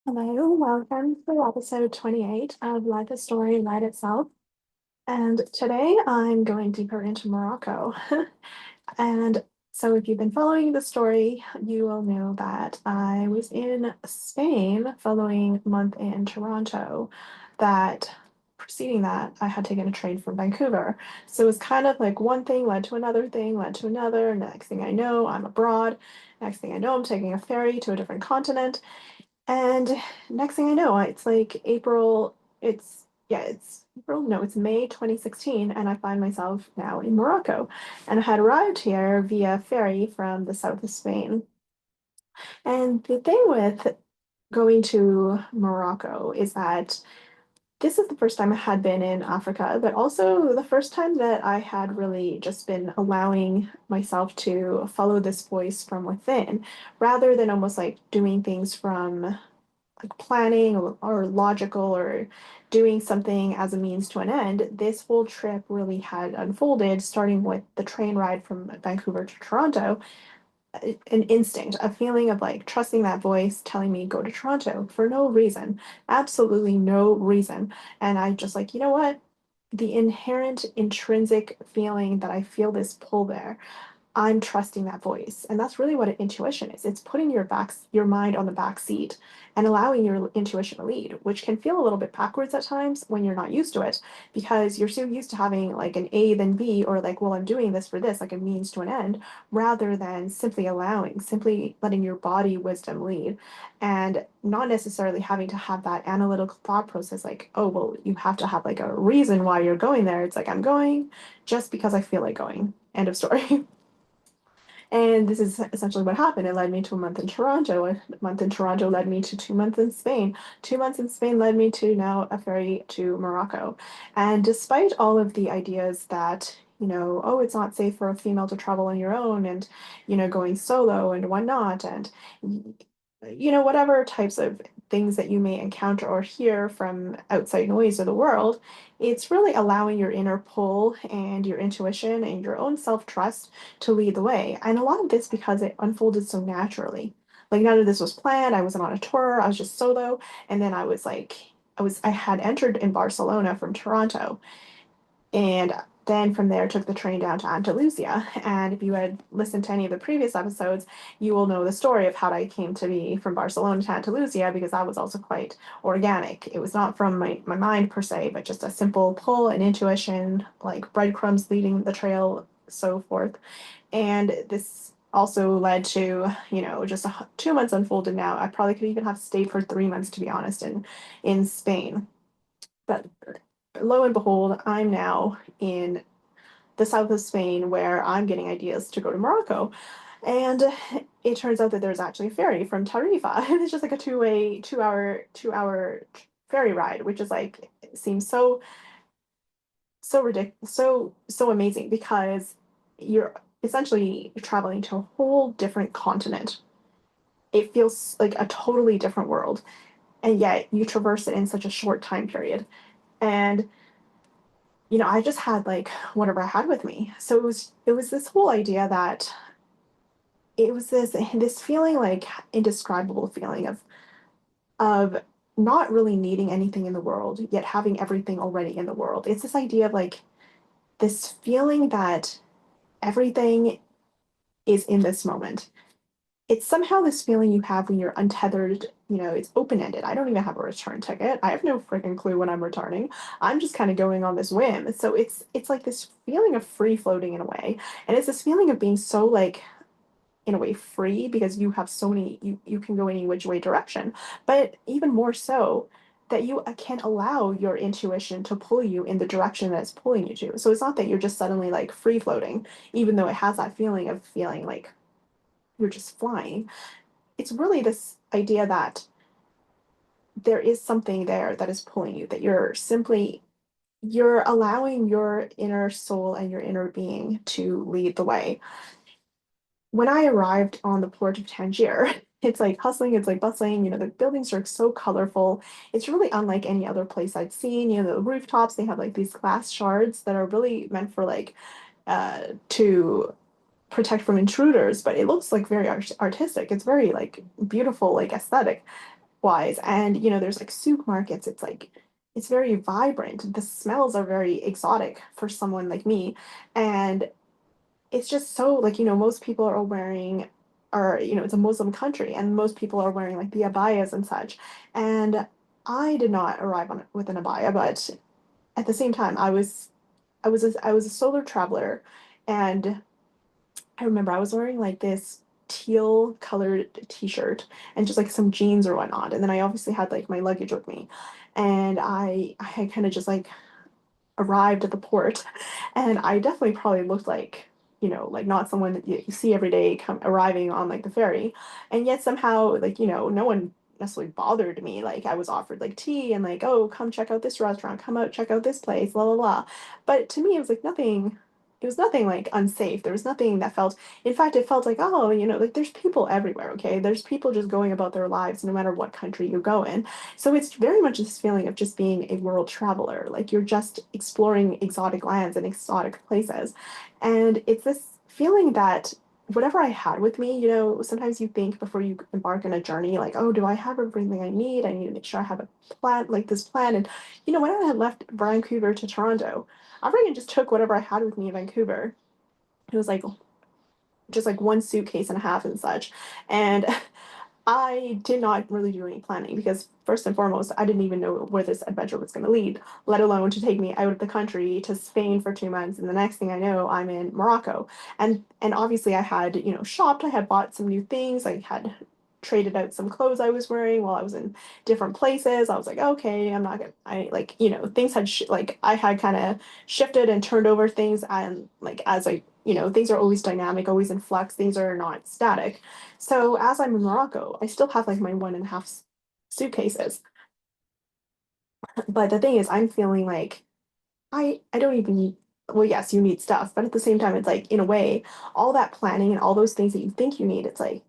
Hello, welcome to episode 28 of Life a Story, Write Itself. And today I'm going deeper into Morocco. And so, if you've been following the story, you will know that I was in Spain following a month in Toronto. That preceding that, I had taken a train from Vancouver. So it was kind of like one thing led to another thing, led to another. Next thing I know, I'm abroad. Next thing I know, I'm taking a ferry to a different continent. And next thing I know, it's like April, it's April, no, it's May 2016, and I find myself now in Morocco. And I had arrived here via ferry from the south of Spain. And the thing with going to Morocco is that this is the first time I had been in Africa, but also the first time that I had really just been allowing myself to follow this voice from within, rather than almost like doing things from like planning or logical or doing something as a means to an end. This whole trip really had unfolded, starting with the train ride from Vancouver to Toronto, an instinct, a feeling of like trusting that voice telling me go to Toronto for no reason, absolutely no reason. And I just like, you know what? The inherent intrinsic feeling that I feel this pull there, I'm trusting that voice. And that's really what an intuition is. It's putting your mind on the back seat and allowing your intuition to lead, which can feel a little bit backwards at times when you're not used to it, because you're so used to having like an A then B, or like, well, I'm doing this for this, like a means to an end, rather than simply letting your body wisdom lead and not necessarily having to have that analytical thought process like, oh, well, you have to have like a reason why you're going there. It's like, I'm going just because I feel like going. End of story. And this is essentially what happened. It led me to a month in Toronto. A month in Toronto led me to 2 months in Spain. 2 months in Spain led me to now a ferry to Morocco. And despite all of the ideas that, oh, it's not safe for a female to travel on your own and, going solo and whatnot, and, whatever types of things that you may encounter or hear from outside noise of the world, it's really allowing your inner pull and your intuition and your own self-trust to lead the way. And a lot of this because it unfolded so naturally. Like none of this was planned. I wasn't on a tour. I was just solo. And then I had entered in Barcelona from Toronto. And then from there took the train down to Andalusia. And if you had listened to any of the previous episodes, you will know the story of how I came to be from Barcelona to Andalusia, because that was also quite organic. It was not from my mind per se, but just a simple pull and intuition, like breadcrumbs leading the trail, so forth. And this also led to, just 2 months unfolded now. I probably could even have stayed for 3 months, to be honest, in Spain. But lo and behold, I'm now in the south of Spain where I'm getting ideas to go to Morocco. And it turns out that there's actually a ferry from Tarifa. It's just like a two-way, 2 hour ferry ride, which is like seems so ridiculous, so amazing because you're essentially traveling to a whole different continent. It feels like a totally different world, and yet you traverse it in such a short time period. And I just had like whatever I had with me. So it was this whole idea that it was this feeling, like indescribable feeling of not really needing anything in the world, yet having everything already in the world. It's this idea of like this feeling that everything is in this moment. It's somehow this feeling you have when you're untethered, it's open-ended. I don't even have a return ticket. I have no freaking clue when I'm returning. I'm just kind of going on this whim. So it's like this feeling of free floating in a way. And it's this feeling of being so like in a way free because you have so many you can go any which way direction. But even more so that you can allow your intuition to pull you in the direction that it's pulling you to. So it's not that you're just suddenly like free floating, even though it has that feeling of feeling like you're just flying. It's really this idea that there is something there that is pulling you, that you're allowing your inner soul and your inner being to lead the way. When I arrived on the port of Tangier, it's like hustling, it's like bustling, the buildings are so colorful. It's really unlike any other place I'd seen. The rooftops, they have like these glass shards that are really meant for like to protect from intruders, but it looks like very artistic. It's very like beautiful, like aesthetic. wise. And there's like supermarkets. It's like it's very vibrant. The smells are very exotic for someone like me. And it's just so like, most people are wearing or it's a Muslim country and most people are wearing like the abayas and such. And I did not arrive on with an abaya, but at the same time I was a solo traveler and I remember I was wearing like this teal colored t-shirt and just like some jeans or whatnot. And then I obviously had like my luggage with me. And I had kind of just like arrived at the port, and I definitely probably looked like, like not someone that you see every day come arriving on like the ferry. And yet somehow, like, no one necessarily bothered me. Like I was offered like tea and like, oh, come check out this restaurant, come out, check out this place, blah, blah, blah. But to me, it was like nothing. It was nothing like unsafe. There was nothing that felt, in fact, it felt like, oh, like there's people everywhere, okay? There's people just going about their lives no matter what country you go in. So it's very much this feeling of just being a world traveler, like you're just exploring exotic lands and exotic places. And it's this feeling that whatever I had with me, sometimes you think before you embark on a journey, like, oh, do I have everything I need? I need to make sure I have a plan, like this plan. And, when I had left Vancouver to Toronto, I freaking just took whatever I had with me in Vancouver. It was like just like one suitcase and a half and such. And I did not really do any planning because first and foremost, I didn't even know where this adventure was going to lead, let alone to take me out of the country to Spain for 2 months. And the next thing I know, I'm in Morocco. And obviously I had, shopped, I had bought some new things, I had traded out some clothes I was wearing while I was in different places. I was like, okay, I'm not gonna, I like, things had like I had kind of shifted and turned over things and like as I, things are always dynamic, always in flux, things are not static. So as I'm in Morocco, I still have like my one and a half suitcases. But the thing is, I'm feeling like I don't even need, well, yes, you need stuff, but at the same time, it's like in a way, all that planning and all those things that you think you need, it's like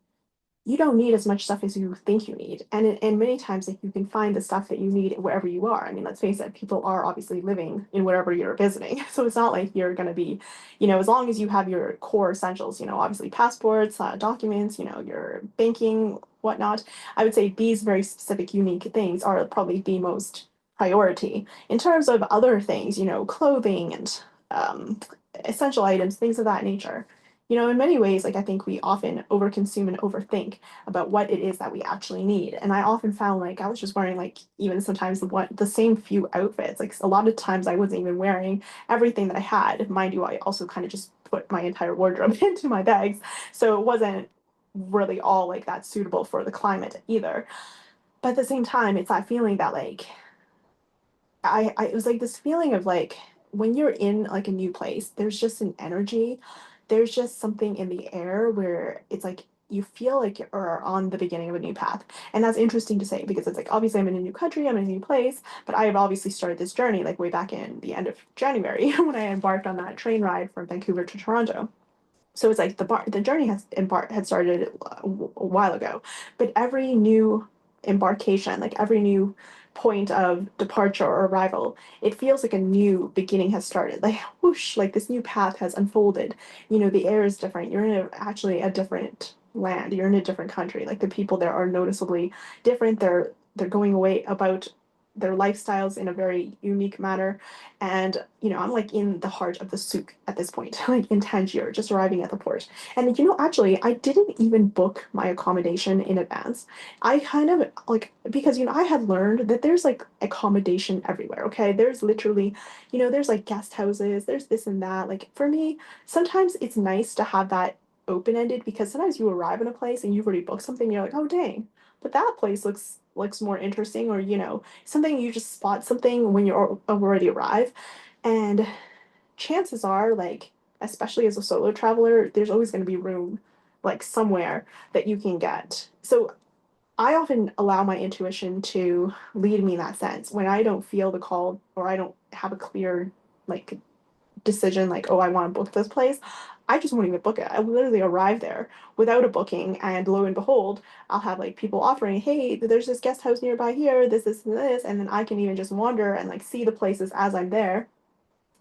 you don't need as much stuff as you think you need. And many times, like you can find the stuff that you need wherever you are. I mean, let's face it, people are obviously living in wherever you're visiting. So it's not like you're going to be, as long as you have your core essentials, obviously passports, documents, your banking, whatnot. I would say these very specific, unique things are probably the most priority. In terms of other things, clothing and um, essential items, things of that nature. In many ways, like I think we often overconsume and overthink about what it is that we actually need. And I often found like I was just wearing like even sometimes the same few outfits. Like a lot of times I wasn't even wearing everything that I had. Mind you, I also kind of just put my entire wardrobe into my bags. So it wasn't really all like that suitable for the climate either. But at the same time, it's that feeling that like it was like this feeling of like when you're in like a new place, there's just an energy, there's just something in the air where it's like you feel like you're on the beginning of a new path. And that's interesting to say because it's like obviously I'm in a new country, I'm in a new place, but I have obviously started this journey like way back in the end of January when I embarked on that train ride from Vancouver to Toronto. So it's like the journey had started a while ago, but every new embarkation, like every new point of departure or arrival, it feels like a new beginning has started. Like whoosh, like this new path has unfolded. The air is different. You're in actually a different land. You're in a different country. Like the people there are noticeably different. They're going away about their lifestyles in a very unique manner. And, I'm like in the heart of the souk at this point, like in Tangier, just arriving at the port. And, actually, I didn't even book my accommodation in advance. I kind of like, because, I had learned that there's like accommodation everywhere, okay? There's literally, there's like guest houses, there's this and that. Like for me, sometimes it's nice to have that open-ended because sometimes you arrive in a place and you've already booked something, you're like, oh, dang, but that place looks more interesting, or something you just spot something when you're already arrive. And chances are, like, especially as a solo traveler, there's always going to be room, like, somewhere that you can get. So I often allow my intuition to lead me in that sense. When I don't feel the call or I don't have a clear, like, decision, like, oh, I want to book this place, I just won't even book it. I literally arrive there without a booking, and lo and behold, I'll have like people offering, hey, there's this guest house nearby here, this, and this, and then I can even just wander and like see the places as I'm there.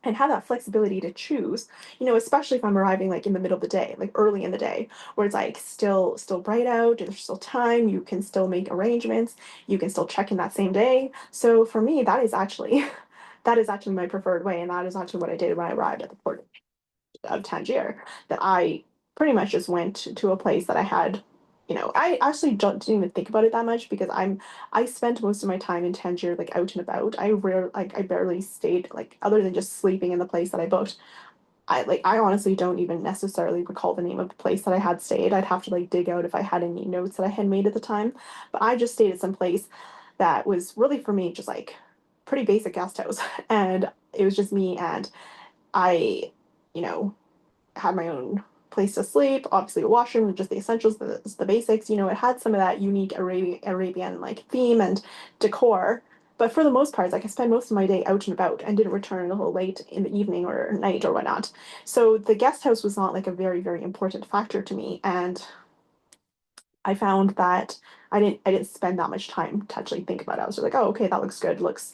and have that flexibility to choose, especially if I'm arriving like in the middle of the day, like early in the day, where it's like still bright out, there's still time, you can still make arrangements, you can still check in that same day. So for me, that is actually that is actually my preferred way, and that is actually what I did when I arrived at the port of Tangier. That I pretty much just went to a place that I had. I actually didn't even think about it that much because I spent most of my time in Tangier like out and about. I barely stayed like other than just sleeping in the place that I booked. I honestly don't even necessarily recall the name of the place that I had stayed. I'd have to like dig out if I had any notes that I had made at the time. But I just stayed at some place that was really for me just like pretty basic guest house. And it was just me and I, you know, had my own place to sleep, obviously a washroom, just the essentials, the basics. It had some of that unique Arabian like theme and decor. But for the most part, like I spent most of my day out and about and didn't return until late in the evening or night or whatnot. So the guest house was not like a very, very important factor to me. And I found that I didn't spend that much time to actually think about it. I was just like, oh, okay, that looks good. It looks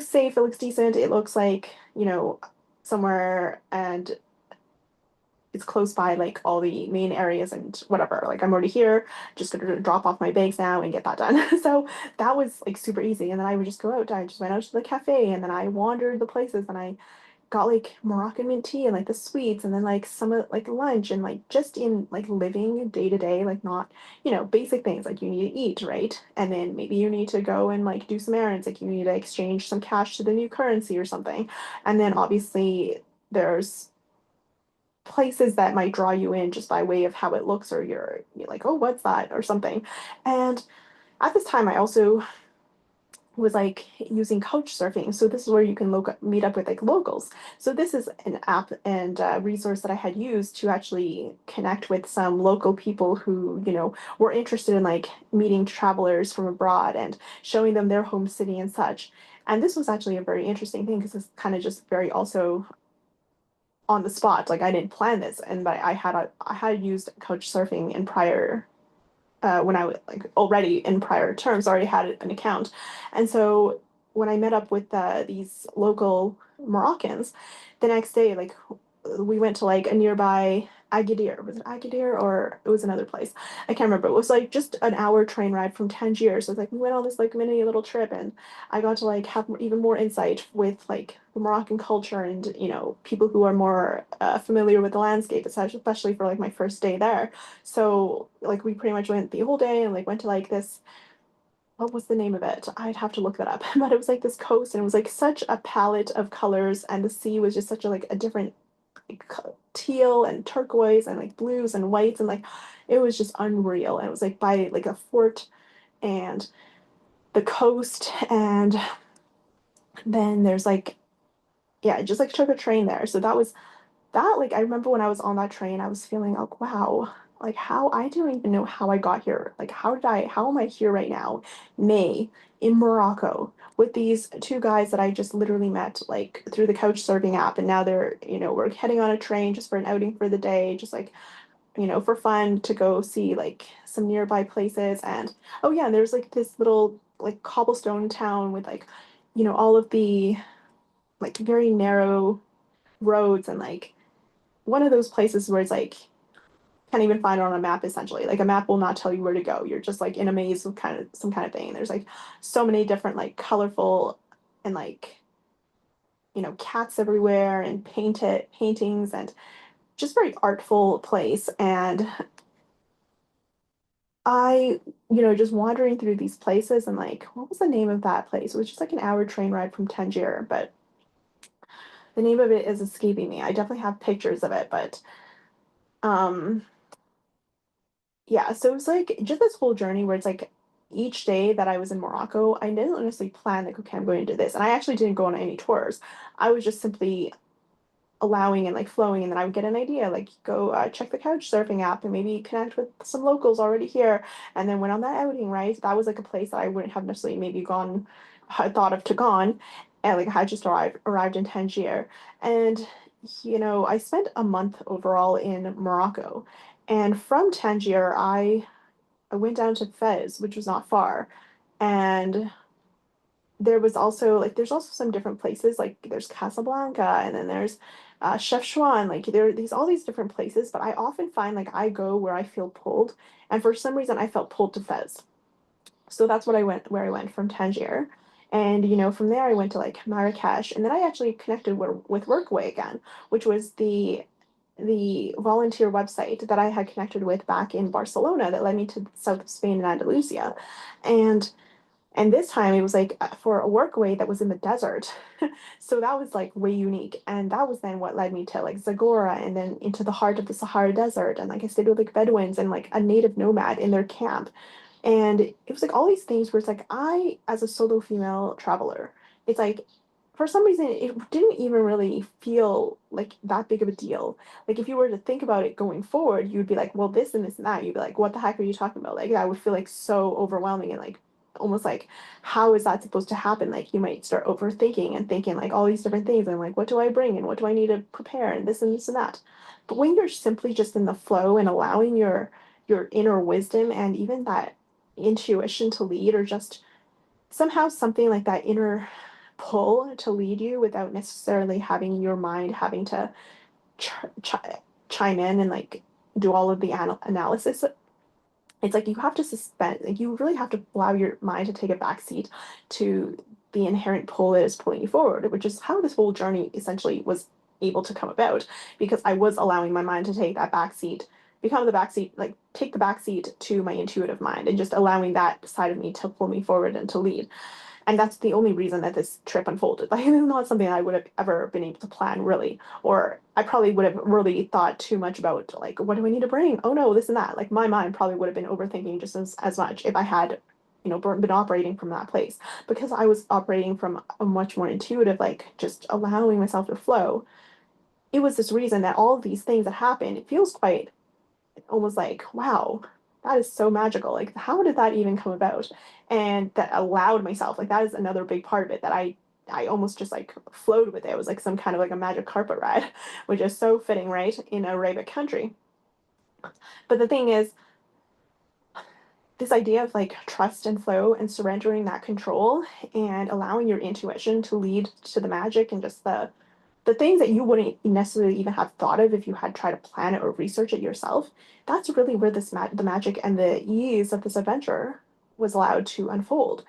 safe, it looks decent, it looks like, somewhere and it's close by like all the main areas and whatever. Like I'm already here, just gonna drop off my bags now and get that done. So that was like super easy. And then I would just go out. I just went out to the cafe and then I wandered the places and I got like Moroccan mint tea and like the sweets and then like some of like lunch and like just in like living day to day, like not, basic things like you need to eat, right? And then maybe you need to go and like do some errands, like you need to exchange some cash to the new currency or something. And then obviously there's places that might draw you in just by way of how it looks or you're like, oh, what's that or something. And at this time I also was like using couch surfing. So this is where you can meet up with like locals. So this is an app and resource that I had used to actually connect with some local people who, were interested in like meeting travelers from abroad and showing them their home city and such. And this was actually a very interesting thing because it's kind of just very also on the spot. Like I didn't plan this, and but I had used couch surfing in prior when I was like already in prior terms, already had an account, and so when I met up with these local Moroccans, the next day, like we went to like a nearby Agadir. Was it Agadir or it was another place? I can't remember. It was like just an hour train ride from Tangier. So it's like we went on this like mini little trip and I got to like have even more insight with like the Moroccan culture and people who are more familiar with the landscape, especially for like my first day there. So like we pretty much went the whole day and like went to like this, what was the name of it? I'd have to look that up. But it was like this coast and it was like such a palette of colors and the sea was just such a different like, teal and turquoise and like blues and whites and like it was just unreal. And it was like by like a fort and the coast and then there's like yeah, I just like took a train there. So that was that like I remember when I was on that train, I was feeling like, wow, like how I don't even know how I got here. Like how am I here right now, May in Morocco with these two guys that I just literally met like through the couch surfing app, and now they're, we're heading on a train just for an outing for the day, just like, for fun to go see like some nearby places. And oh yeah, and there's like this little like cobblestone town with like, all of the like very narrow roads and like one of those places where it's like can't even find it on a map essentially. Like a map will not tell you where to go. You're just like in a maze of kind of some kind of thing. There's like so many different like colorful and like cats everywhere and painted paintings and just very artful place. And I, just wandering through these places and like what was the name of that place? It was just like an hour train ride from Tangier, but the name of it is escaping me. I definitely have pictures of it, but um yeah, so it was like just this whole journey where it's like each day that I was in Morocco, I didn't honestly plan like, okay, I'm going to do this. And I actually didn't go on any tours. I was just simply allowing and like flowing, and then I would get an idea, like go check the couch surfing app and maybe connect with some locals already here. And then went on that outing, right? That was like a place that I wouldn't have necessarily maybe gone, had thought of to gone. And like I just arrived in Tangier. And I spent a month overall in Morocco. And from Tangier, I went down to Fez, which was not far. And there was also like there's also some different places like there's Casablanca and then there's Chef Schwan. Like there are these all these different places, but I often find like I go where I feel pulled, and for some reason I felt pulled to Fez. So that's what I went where I went from Tangier. And from there I went to like Marrakesh, and then I actually connected with Workaway again, which was the volunteer website that I had connected with back in Barcelona that led me to south of Spain and Andalusia. And and this time it was like for a workaway that was in the desert. So that was like way unique. And that was then what led me to like Zagora and then into the heart of the Sahara Desert. And like I stayed with like Bedouins and like a native nomad in their camp. And it was like all these things where it's like I, as a solo female traveler, it's like for some reason it didn't even really feel like that big of a deal. Like if you were to think about it going forward, you'd be like, well, this and this and that. You'd be like, what the heck are you talking about? Like that would feel like so overwhelming and like almost like how is that supposed to happen? Like you might start overthinking and thinking like all these different things and like what do I bring and what do I need to prepare and this and that. But when you're simply just in the flow and allowing your inner wisdom and even that intuition to lead or just somehow something like that inner pull to lead you without necessarily having your mind having to ch ch chime in and like do all of the analysis. It's like you have to suspend, like you really have to allow your mind to take a back seat to the inherent pull that is pulling you forward, which is how this whole journey essentially was able to come about because I was allowing my mind to take that back seat, become the back seat, like take the back seat to my intuitive mind and just allowing that side of me to pull me forward and to lead. And that's the only reason that this trip unfolded. Like, it's not something I would have ever been able to plan, really. Or I probably would have really thought too much about, like, what do I need to bring? Oh no, this and that. Like, my mind probably would have been overthinking just as much if I had, been operating from that place. Because I was operating from a much more intuitive, like, just allowing myself to flow. It was this reason that all of these things that happen, it feels quite almost like, wow, that is so magical. Like, how did that even come about? And that allowed myself, like, that is another big part of it that I almost just like flowed with it. It was like some kind of like a magic carpet ride, which is so fitting, right, in Arabic country. But the thing is, this idea of like trust and flow and surrendering that control and allowing your intuition to lead to the magic and just the things that you wouldn't necessarily even have thought of if you had tried to plan it or research it yourself, that's really where the magic and the ease of this adventure was allowed to unfold.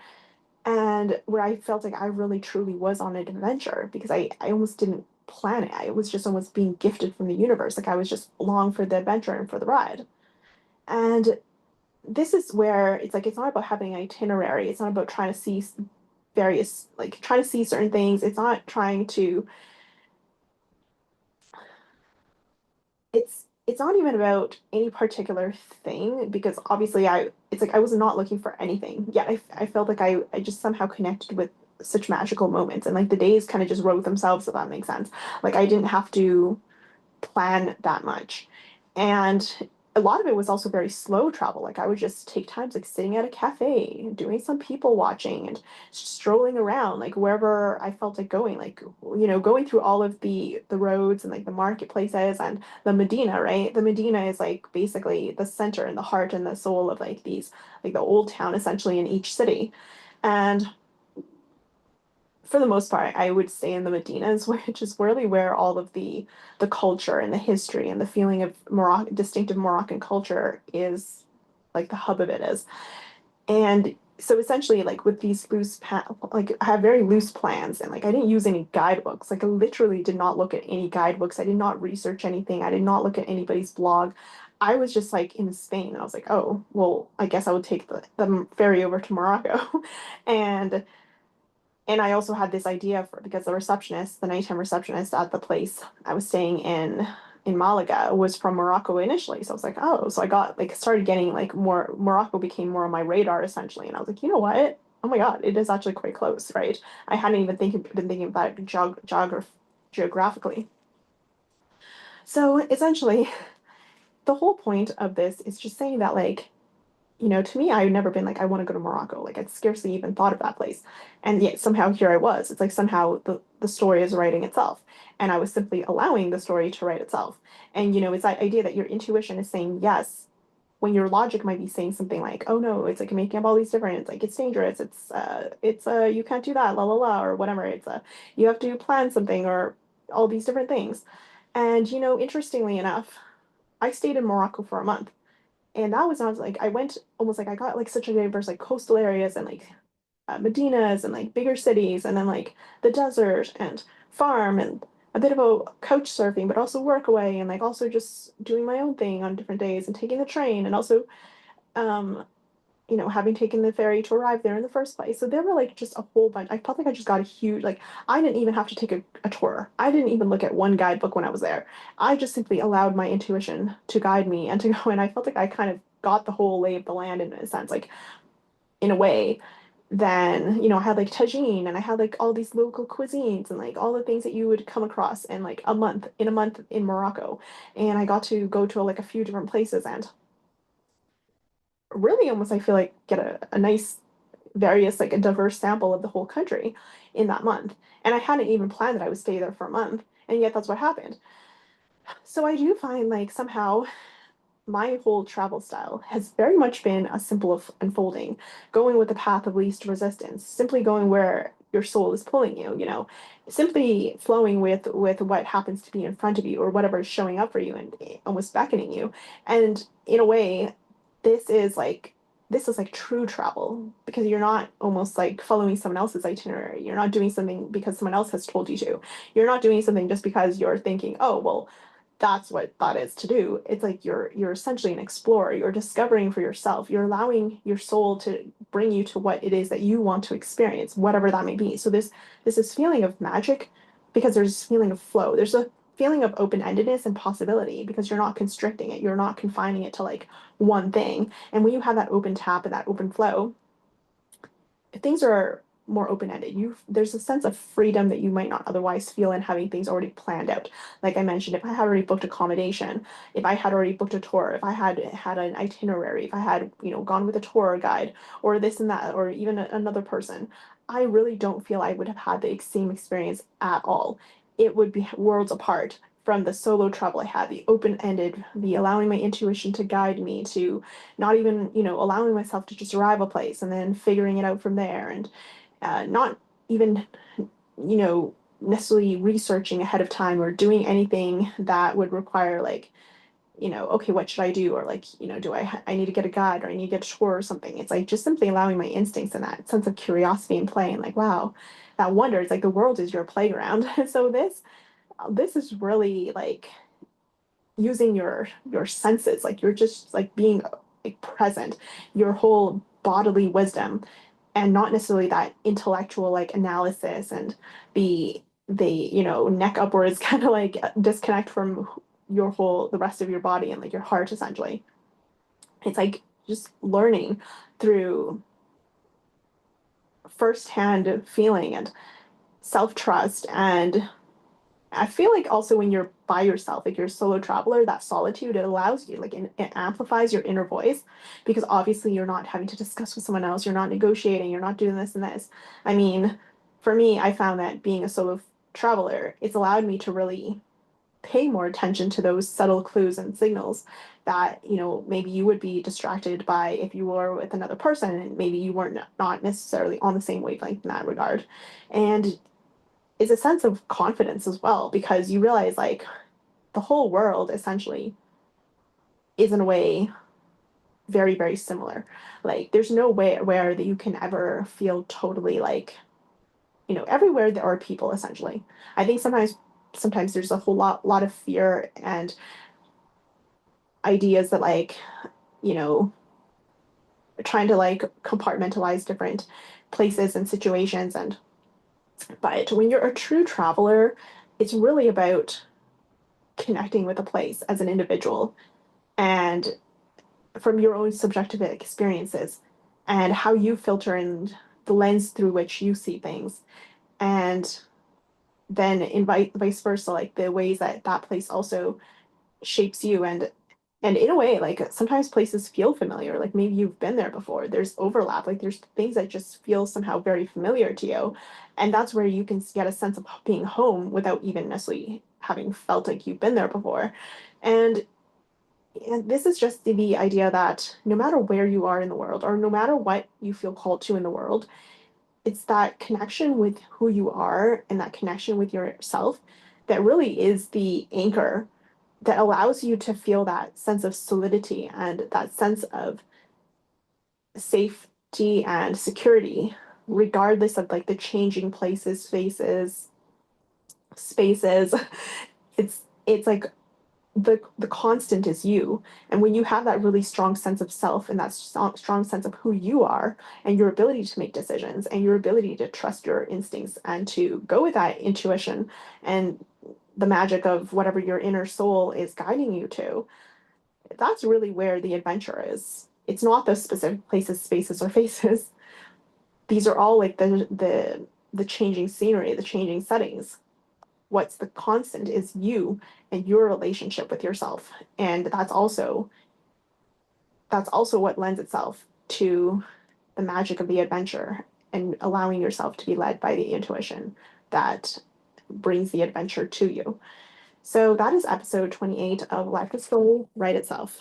And where I felt like I really truly was on an adventure because I almost didn't plan it. I was just almost being gifted from the universe. Like I was just along for the adventure and for the ride. And this is where it's like it's not about having an itinerary. It's not about trying to see various like trying to see certain things. It's not trying to it's not even about any particular thing because obviously I it's like I was not looking for anything. Yet I felt like I just somehow connected with such magical moments and like the days kind of just wrote themselves if that makes sense. Like I didn't have to plan that much. And a lot of it was also very slow travel. Like I would just take times like sitting at a cafe, doing some people watching and strolling around, like wherever I felt like going, like going through all of the roads and like the marketplaces and the Medina, right? The Medina is like basically the center and the heart and the soul of like these like the old town essentially in each city. And for the most part, I would stay in the Medinas, which is really where all of the culture and the history and the feeling of distinctive Moroccan culture is like the hub of it is. And so essentially, like with these like I have very loose plans, and like I didn't use any guidebooks. Like I literally did not look at any guidebooks. I did not research anything. I did not look at anybody's blog. I was just like in Spain, and I was like, oh, well, I guess I would take the ferry over to Morocco, and I also had this idea for because the receptionist, the nighttime receptionist at the place I was staying in Malaga was from Morocco initially. So I was like, oh, so I got like started getting like more Morocco became more on my radar essentially. And I was like, you know what? Oh my God, it is actually quite close, right? I hadn't even been thinking about it geographically. So essentially, the whole point of this is just saying that like to me, I've never been like, I want to go to Morocco. Like, I'd scarcely even thought of that place. And yet somehow here I was. It's like somehow the story is writing itself. And I was simply allowing the story to write itself. And, it's that idea that your intuition is saying yes. when your logic might be saying something like, oh no, it's like making up all these different, it's like it's dangerous, you can't do that, la la la, or whatever. You have to plan something or all these different things. And interestingly enough, I stayed in Morocco for a month. And that was not like I went almost like I got like such a diverse like coastal areas and like Medinas and like bigger cities, and then like the desert and farm and a bit of a couch surfing, but also work away, and like also just doing my own thing on different days and taking the train, and also um having taken the ferry to arrive there in the first place. So there were like just a whole bunch. I felt like I just got a huge, like, I didn't even have to take a tour. I didn't even look at one guidebook when I was there. I just simply allowed my intuition to guide me and to go. And I felt like I kind of got the whole lay of the land in a sense, like in a way. Then, I had like tagine and I had like all these local cuisines and like all the things that you would come across in like a month in Morocco. And I got to go to like a few different places and really almost I feel like get a nice various like a diverse sample of the whole country in that month. And I hadn't even planned that I would stay there for a month, and yet that's what happened. So I do find like somehow my whole travel style has very much been a simple unfolding, going with the path of least resistance, simply going where your soul is pulling you, simply flowing with what happens to be in front of you or whatever is showing up for you and almost beckoning you. And in a way, this is like this is like true travel because you're not almost like following someone else's itinerary. You're not doing something because someone else has told you to. You're not doing something just because you're thinking, oh, well, that's what that is to do. It's like you're essentially an explorer. You're discovering for yourself. You're allowing your soul to bring you to what it is that you want to experience, whatever that may be. So this feeling of magic because there's this feeling of flow. There's a feeling of open-endedness and possibility because you're not constricting it. You're not confining it to like one thing. And when you have that open tap and that open flow, things are more open-ended. There's a sense of freedom that you might not otherwise feel in having things already planned out. Like I mentioned, if I had already booked accommodation, if I had already booked a tour, if I had an itinerary, if I had, gone with a tour guide or this and that, or even another person, I really don't feel I would have had the same experience at all. It would be worlds apart from the solo travel I had, the open-ended, the allowing my intuition to guide me to not even, allowing myself to just arrive a place and then figuring it out from there and not even, necessarily researching ahead of time or doing anything that would require like, okay, what should I do? Or like, I need to get a guide or I need to get a tour or something. It's like just simply allowing my instincts and that sense of curiosity and play and like, wow, that wonder. It's like the world is your playground. So this is really like using your senses, like you're just like being like present, your whole bodily wisdom, and not necessarily that intellectual like analysis and the neck upwards kind of like disconnect from the rest of your body and like your heart essentially. It's like just learning through firsthand feeling and self-trust. And I feel like also when you're by yourself, like you're a solo traveler, that solitude, it allows you, like it amplifies your inner voice because obviously you're not having to discuss with someone else, you're not negotiating, you're not doing this and this. I mean, for me, I found that being a solo traveler, it's allowed me to really pay more attention to those subtle clues and signals that, maybe you would be distracted by if you were with another person and maybe you weren't not necessarily on the same wavelength in that regard. And is a sense of confidence as well because you realize like the whole world essentially is in a way very very similar. Like there's no way where that you can ever feel totally like, everywhere there are people essentially. I think sometimes there's a whole lot of fear and ideas that like, you know trying to like compartmentalize different places and situations. And but when you're a true traveler, it's really about connecting with a place as an individual and from your own subjective experiences and how you filter in the lens through which you see things, and then invite vice versa, like the ways that that place also shapes you. And in a way, like sometimes places feel familiar, like maybe you've been there before, there's overlap, like there's things that just feel somehow very familiar to you, and that's where you can get a sense of being home without even necessarily having felt like you've been there before. And And this is just the idea that no matter where you are in the world, or no matter what you feel called to in the world, it's that connection with who you are and that connection with yourself that really is the anchor that allows you to feel that sense of solidity and that sense of safety and security, regardless of like the changing places, faces, spaces. It's like the constant is you. And when you have that really strong sense of self and that strong sense of who you are and your ability to make decisions and your ability to trust your instincts and to go with that intuition and the magic of whatever your inner soul is guiding you to, that's really where the adventure is. It's not those specific places, spaces, or faces. These are all like the changing scenery, the changing settings. What's the constant is you and your relationship with yourself. And that's also what lends itself to the magic of the adventure and allowing yourself to be led by the intuition that brings the adventure to you. So that is episode 28 of Life is Story, Write Itself.